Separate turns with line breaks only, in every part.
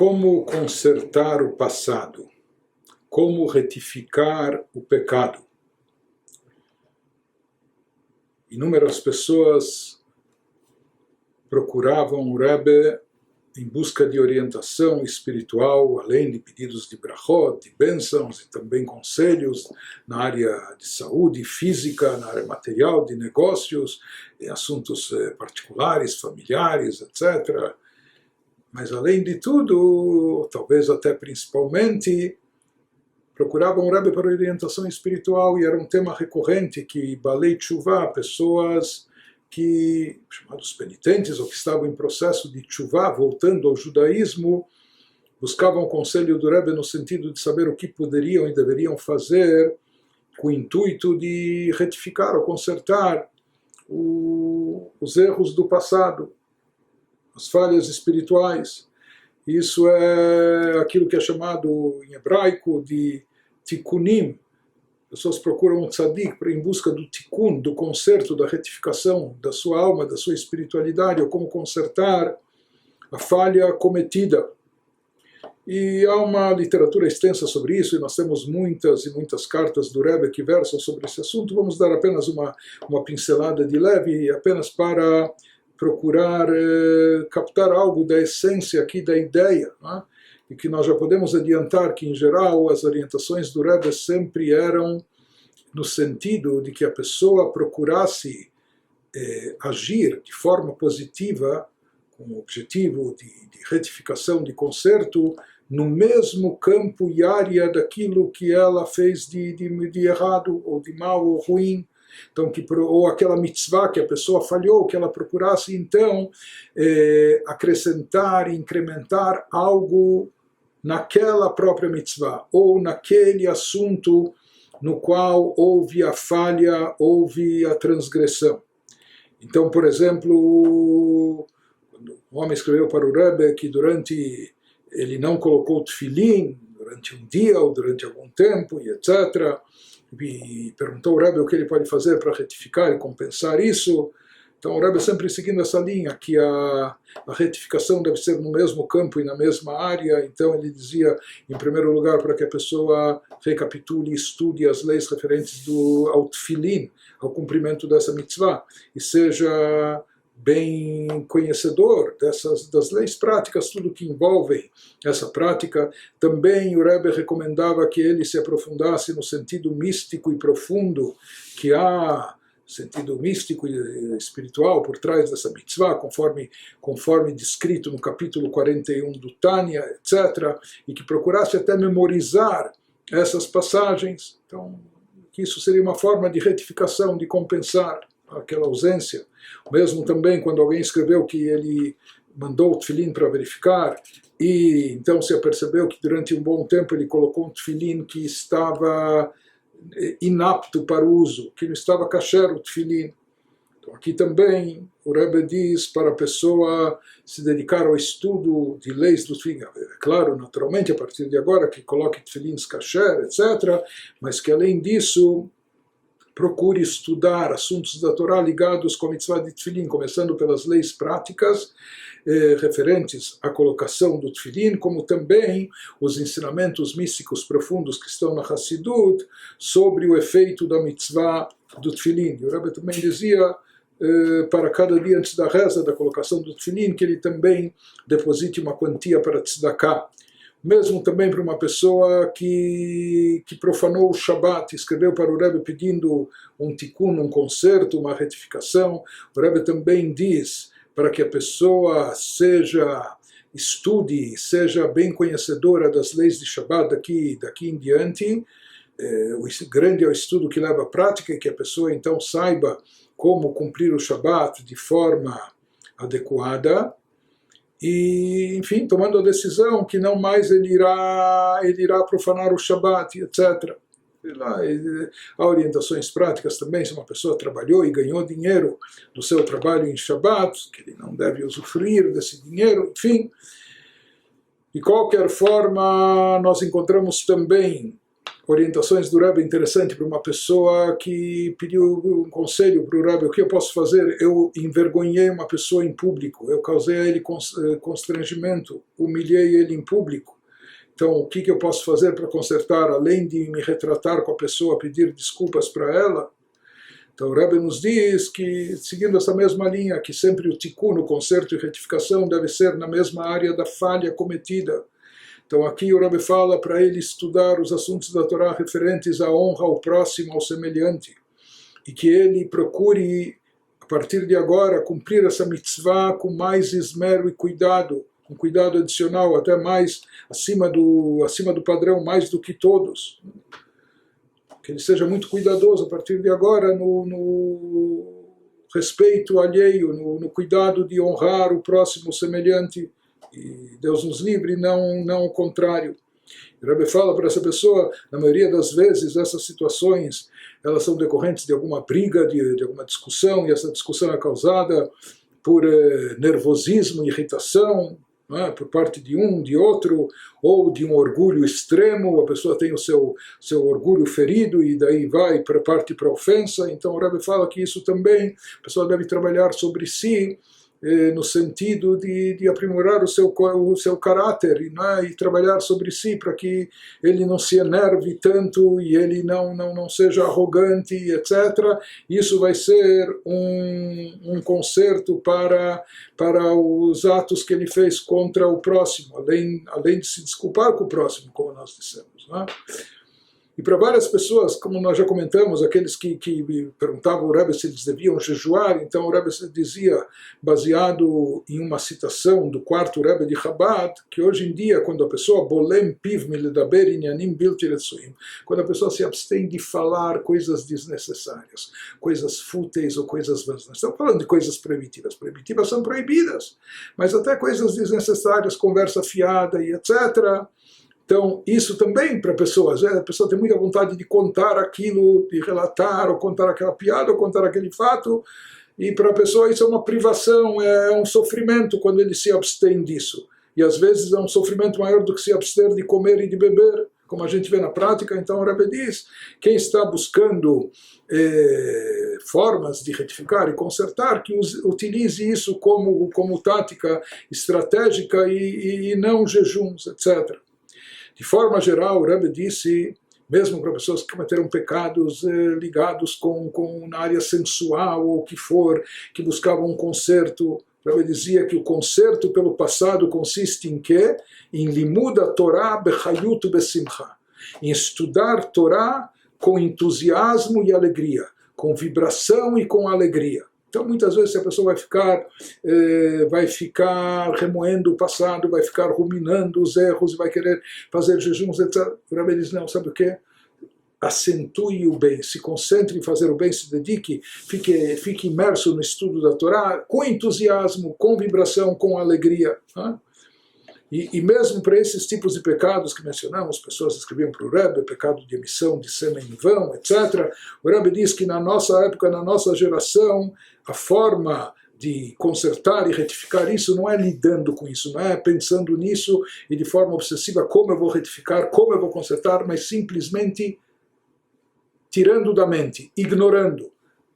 Como consertar o passado? Como retificar o pecado? Inúmeras pessoas procuravam o Rebbe em busca de orientação espiritual, além de pedidos de brachot, de bênçãos e também conselhos na área de saúde, física, na área material, de negócios, em assuntos particulares, familiares, etc. Mas além de tudo, talvez até principalmente, procuravam o Rebbe para orientação espiritual, e era um tema recorrente que Balei Tshuvá, pessoas chamados penitentes, ou que estavam em processo de Tshuvá, voltando ao judaísmo, buscavam o conselho do Rebbe no sentido de saber o que poderiam e deveriam fazer com o intuito de retificar ou consertar os erros do passado, as falhas espirituais. Isso é aquilo que é chamado em hebraico de tikkunim. Pessoas procuram um tzadik em busca do tikkun, do conserto, da retificação da sua alma, da sua espiritualidade, ou como consertar a falha cometida. E há uma literatura extensa sobre isso, e nós temos muitas e muitas cartas do Rebbe que versam sobre esse assunto. Vamos dar apenas uma pincelada de leve, apenas para procurar captar algo da essência aqui da ideia, né? E que nós já podemos adiantar que, em geral, as orientações do Rebbe sempre eram no sentido de que a pessoa procurasse agir de forma positiva, com o objetivo de retificação, de conserto, no mesmo campo e área daquilo que ela fez de errado, ou de mal, ou ruim. Então, ou aquela mitzvah que a pessoa falhou, que ela procurasse, então, acrescentar, incrementar algo naquela própria mitzvah, ou naquele assunto no qual houve a falha, houve a transgressão. Então, por exemplo, quando o homem escreveu para o Rebbe que ele não colocou tefilin durante um dia ou durante algum tempo, e etc., e perguntou ao Rebbe o que ele pode fazer para retificar e compensar isso. Então o Rebbe sempre seguindo essa linha, que a retificação deve ser no mesmo campo e na mesma área. Então ele dizia, em primeiro lugar, para que a pessoa recapitule e estude as leis referentes ao tefilin, ao cumprimento dessa mitzvah, e seja bem conhecedor das leis práticas, tudo que envolve essa prática. Também o Rebbe recomendava que ele se aprofundasse no sentido místico e profundo que há, sentido místico e espiritual por trás dessa mitzvah, conforme descrito no capítulo 41 do Tânia, etc., e que procurasse até memorizar essas passagens. Então, que isso seria uma forma de retificação, de compensar aquela ausência. Mesmo também quando alguém escreveu que ele mandou o tefilin para verificar, e então se apercebeu que durante um bom tempo ele colocou um tefilin que estava inapto para o uso, que não estava kasher o tefilin. Então aqui também o Rebbe diz para a pessoa se dedicar ao estudo de leis do tefilin. É claro, naturalmente, a partir de agora, que coloque tefilins kasher, etc., mas que além disso procure estudar assuntos da Torá ligados com a mitzvah de tefilin, começando pelas leis práticas referentes à colocação do tefilin, como também os ensinamentos místicos profundos que estão na Hassidut sobre o efeito da mitzvah do tefilin. E o Rebbe também dizia para cada dia antes da reza, da colocação do tefilin, que ele também deposite uma quantia para tzedakah. Mesmo também para uma pessoa que profanou o Shabat, escreveu para o Rebbe pedindo um tikkun, um conserto, uma retificação. O Rebbe também diz para que a pessoa estude, seja bem conhecedora das leis de Shabat daqui em diante. O grande é o estudo que leva à prática, e que a pessoa então saiba como cumprir o Shabat de forma adequada. E, enfim, tomando a decisão que não mais ele irá profanar o Shabat, etc. Há orientações práticas também, se uma pessoa trabalhou e ganhou dinheiro do seu trabalho em Shabat, que ele não deve usufruir desse dinheiro, enfim. De qualquer forma, nós encontramos também orientações do Rebbe interessante para uma pessoa que pediu um conselho para o Rebbe: o que eu posso fazer? Eu envergonhei uma pessoa em público, eu causei a ele constrangimento, humilhei ele em público. Então, o que eu posso fazer para consertar, além de me retratar com a pessoa, pedir desculpas para ela? Então, o Rebbe nos diz que, seguindo essa mesma linha, que sempre o tikkun, o conserto e retificação, deve ser na mesma área da falha cometida. Então, aqui o Rebbe fala para ele estudar os assuntos da Torá referentes à honra ao próximo, ao semelhante, e que ele procure, a partir de agora, cumprir essa mitzvah com mais esmero e cuidado, um cuidado adicional, até mais acima do padrão, mais do que todos. Que ele seja muito cuidadoso a partir de agora no respeito alheio, no cuidado de honrar o próximo semelhante, e Deus nos livre, não o contrário. O Rebbe fala para essa pessoa, na maioria das vezes, essas situações, elas são decorrentes de alguma briga, de alguma discussão, e essa discussão é causada por nervosismo, irritação, por parte de um, de outro, ou de um orgulho extremo, a pessoa tem o seu orgulho ferido e daí parte para a ofensa. Então o Rebbe fala que isso também, a pessoa deve trabalhar sobre si, no sentido de aprimorar o seu caráter, e trabalhar sobre si para que ele não se enerve tanto e ele não seja arrogante, etc. Isso vai ser um conserto para os atos que ele fez contra o próximo, além de se desculpar com o próximo, como nós dissemos, não é? E para várias pessoas, como nós já comentamos, aqueles que perguntavam ao Rebbe se eles deviam jejuar, então o Rebbe dizia, baseado em uma citação do quarto Rebbe de Chabad, que hoje em dia, quando a pessoa bolem piv miledaber inyanim bilti retzuim, quando a pessoa se abstém de falar coisas desnecessárias, coisas fúteis ou coisas vãs, nós estamos falando de coisas proibitivas. Proibitivas são proibidas, mas até coisas desnecessárias, conversa fiada e etc., então, isso também para pessoas, a pessoa tem muita vontade de contar aquilo, de relatar, ou contar aquela piada, ou contar aquele fato, e para a pessoa isso é uma privação, é um sofrimento quando ele se abstém disso. E às vezes é um sofrimento maior do que se abster de comer e de beber, como a gente vê na prática. Então o Rebbe diz, quem está buscando formas de retificar e consertar, que utilize isso como tática estratégica e não jejuns, etc. De forma geral, o Rebbe disse, mesmo para pessoas que cometeram pecados ligados na área sensual ou o que for, que buscavam um conserto, o Rebbe dizia que o conserto pelo passado consiste em quê? Em limud a Torá bechayut besimcha, em estudar Torá com entusiasmo e alegria, com vibração e com alegria. Então, muitas vezes, a pessoa vai ficar remoendo o passado, vai ficar ruminando os erros, vai querer fazer jejuns, etc. O Rebbe diz, não, sabe o quê? Acentue o bem, se concentre em fazer o bem, se dedique, fique imerso no estudo da Torá, com entusiasmo, com vibração, com alegria. Né? E mesmo para esses tipos de pecados que mencionamos, pessoas escreviam para o Rebbe, pecado de emissão de sêmen em vão, etc. O Rebbe diz que na nossa época, na nossa geração, a forma de consertar e retificar isso não é lidando com isso, não é pensando nisso e de forma obsessiva como eu vou retificar, como eu vou consertar, mas simplesmente tirando da mente, ignorando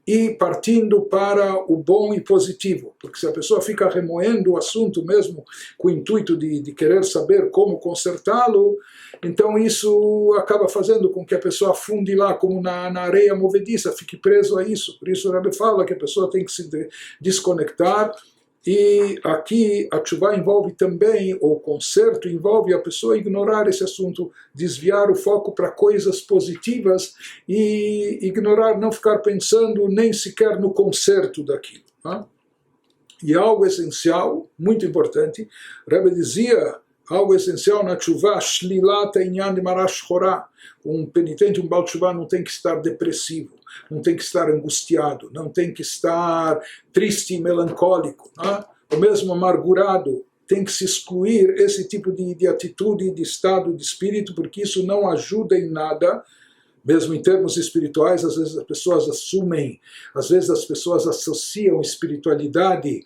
e partindo para o bom e positivo, porque se a pessoa fica remoendo o assunto mesmo com o intuito de querer saber como consertá-lo, então isso acaba fazendo com que a pessoa afunde lá como na areia movediça, fique preso a isso. Por isso o Rebbe fala que a pessoa tem que se desconectar. E aqui a tshuva envolve também, ou o conserto envolve a pessoa ignorar esse assunto, desviar o foco para coisas positivas e ignorar, não ficar pensando nem sequer no conserto daquilo. Tá? E algo essencial, muito importante, Rebbe dizia, algo essencial na tshuva, shlilata inyan de marash chorá. Um penitente, um baal tshuva não tem que estar depressivo, não tem que estar angustiado, não tem que estar triste e melancólico, né? Ou mesmo amargurado. Tem que se excluir esse tipo de atitude, de estado de espírito, porque isso não ajuda em nada Mesmo em termos espirituais, às vezes as pessoas associam espiritualidade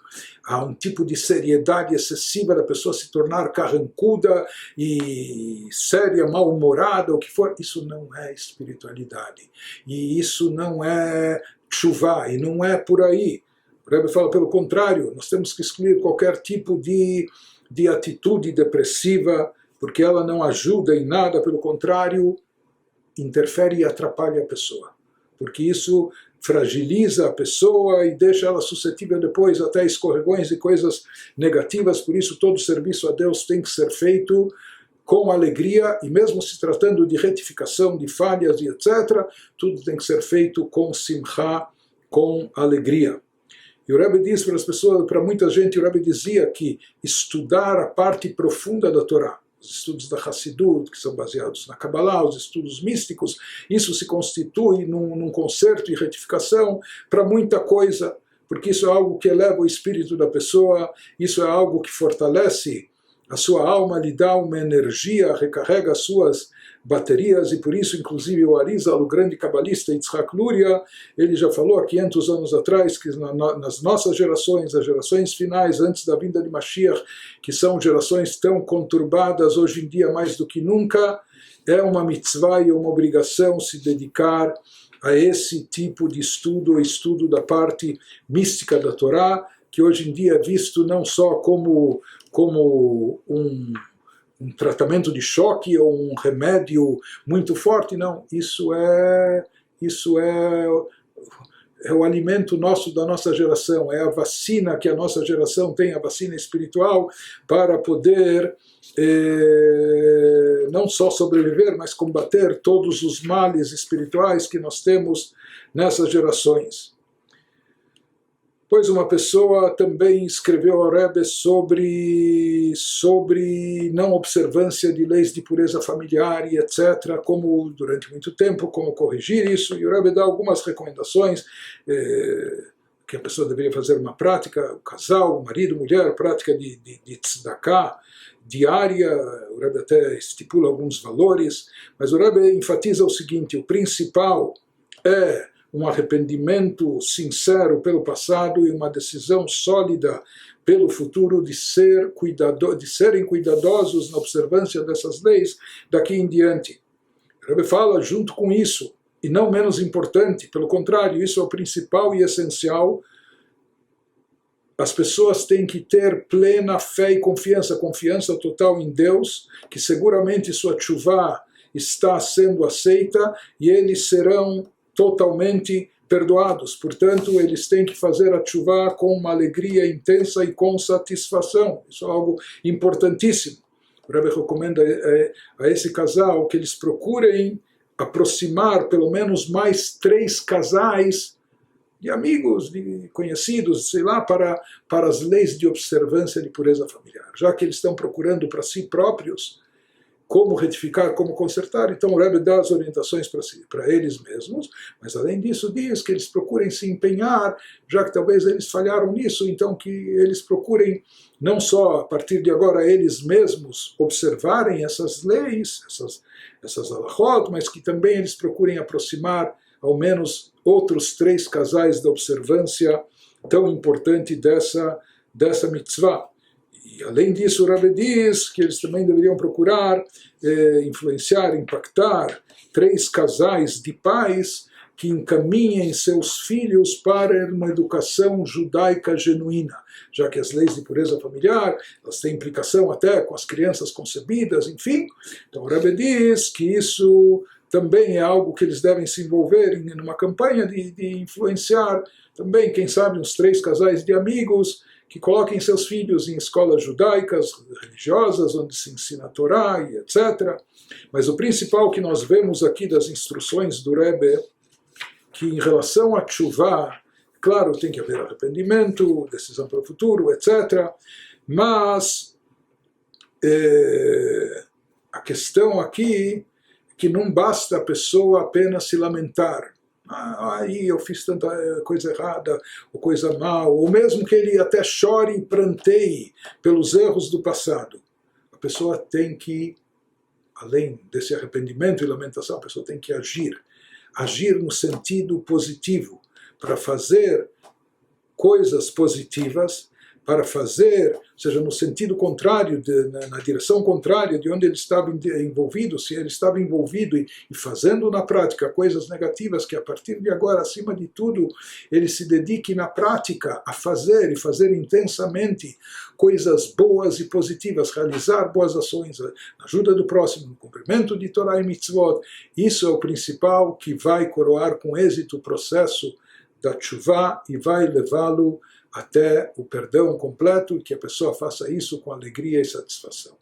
a um tipo de seriedade excessiva da pessoa se tornar carrancuda e séria, mal-humorada, o que for. Isso não é espiritualidade. E isso não é tchuvá, e não é por aí. O Rebbe fala pelo contrário, nós temos que excluir qualquer tipo de atitude depressiva, porque ela não ajuda em nada, pelo contrário, interfere e atrapalha a pessoa. Porque isso fragiliza a pessoa e deixa ela suscetível depois até escorregões e coisas negativas. Por isso todo serviço a Deus tem que ser feito com alegria, e mesmo se tratando de retificação de falhas e etc., tudo tem que ser feito com simcha, com alegria. E o Rebbe diz para as pessoas, para muita gente, o Rebbe dizia que estudar a parte profunda da Torá, os estudos da Hassidut, que são baseados na Kabbalah, os estudos místicos, isso se constitui num concerto de retificação para muita coisa, porque isso é algo que eleva o espírito da pessoa, isso é algo que fortalece a sua alma, lhe dá uma energia, recarrega as suas baterias, e por isso, inclusive, o Arizal, o grande cabalista Yitzhak Luria, ele já falou há 500 anos atrás que nas nossas gerações, as gerações finais, antes da vinda de Mashiach, que são gerações tão conturbadas hoje em dia mais do que nunca, é uma mitzvah e uma obrigação se dedicar a esse tipo de estudo, o estudo da parte mística da Torá, que hoje em dia é visto não só como um tratamento de choque ou um remédio muito forte, não. Isso é o alimento nosso da nossa geração, é a vacina que a nossa geração tem, a vacina espiritual, para poder não só sobreviver, mas combater todos os males espirituais que nós temos nessas gerações. Pois uma pessoa também escreveu ao Rebbe sobre não observância de leis de pureza familiar e etc., como durante muito tempo, como corrigir isso, e o Rebbe dá algumas recomendações que a pessoa deveria fazer uma prática, o casal, o marido, mulher, prática de tzedakah diária, o Rebbe até estipula alguns valores, mas o Rebbe enfatiza o seguinte: o principal é um arrependimento sincero pelo passado e uma decisão sólida pelo futuro de serem cuidadosos na observância dessas leis daqui em diante. O Rebbe fala junto com isso, e não menos importante, pelo contrário, isso é o principal e essencial. As pessoas têm que ter plena fé e confiança total em Deus, que seguramente sua tchuvá está sendo aceita e eles serão totalmente perdoados. Portanto, eles têm que fazer a tchuvá com uma alegria intensa e com satisfação. Isso é algo importantíssimo. O Rebbe recomenda a esse casal que eles procurem aproximar pelo menos mais 3 casais de amigos, de conhecidos, sei lá, para as leis de observância de pureza familiar. Já que eles estão procurando para si próprios como retificar, como consertar, então o Rebbe dá as orientações para eles mesmos, mas além disso diz que eles procurem se empenhar, já que talvez eles falharam nisso, então que eles procurem não só a partir de agora eles mesmos observarem essas leis, essas halachot, mas que também eles procurem aproximar ao menos outros 3 casais da observância tão importante dessa mitzvah. E além disso, o Rebbe diz que eles também deveriam procurar influenciar, impactar 3 casais de pais que encaminhem seus filhos para uma educação judaica genuína, já que as leis de pureza familiar elas têm implicação até com as crianças concebidas, enfim. Então o Rebbe diz que isso também é algo que eles devem se envolver em uma campanha de influenciar também, quem sabe, uns 3 casais de amigos que coloquem seus filhos em escolas judaicas, religiosas, onde se ensina a Torá e etc. Mas o principal que nós vemos aqui das instruções do Rebbe, que em relação a tchuvá, claro, tem que haver arrependimento, decisão para o futuro, etc. Mas a questão aqui é que não basta a pessoa apenas se lamentar. Aí eu fiz tanta coisa errada, ou coisa mal, ou mesmo que ele até chore e pranteie pelos erros do passado. A pessoa tem que, além desse arrependimento e lamentação, a pessoa tem que agir. agir no sentido positivo, para fazer coisas positivas, para fazer, ou seja, no sentido contrário, na direção contrária de onde ele estava envolvido, se ele estava envolvido e fazendo na prática coisas negativas, que a partir de agora, acima de tudo, ele se dedique na prática a fazer e fazer intensamente coisas boas e positivas, realizar boas ações, na ajuda do próximo, no cumprimento de Torá e Mitzvot. Isso é o principal que vai coroar com êxito o processo da tshuva e vai levá-lo até o perdão completo, e que a pessoa faça isso com alegria e satisfação.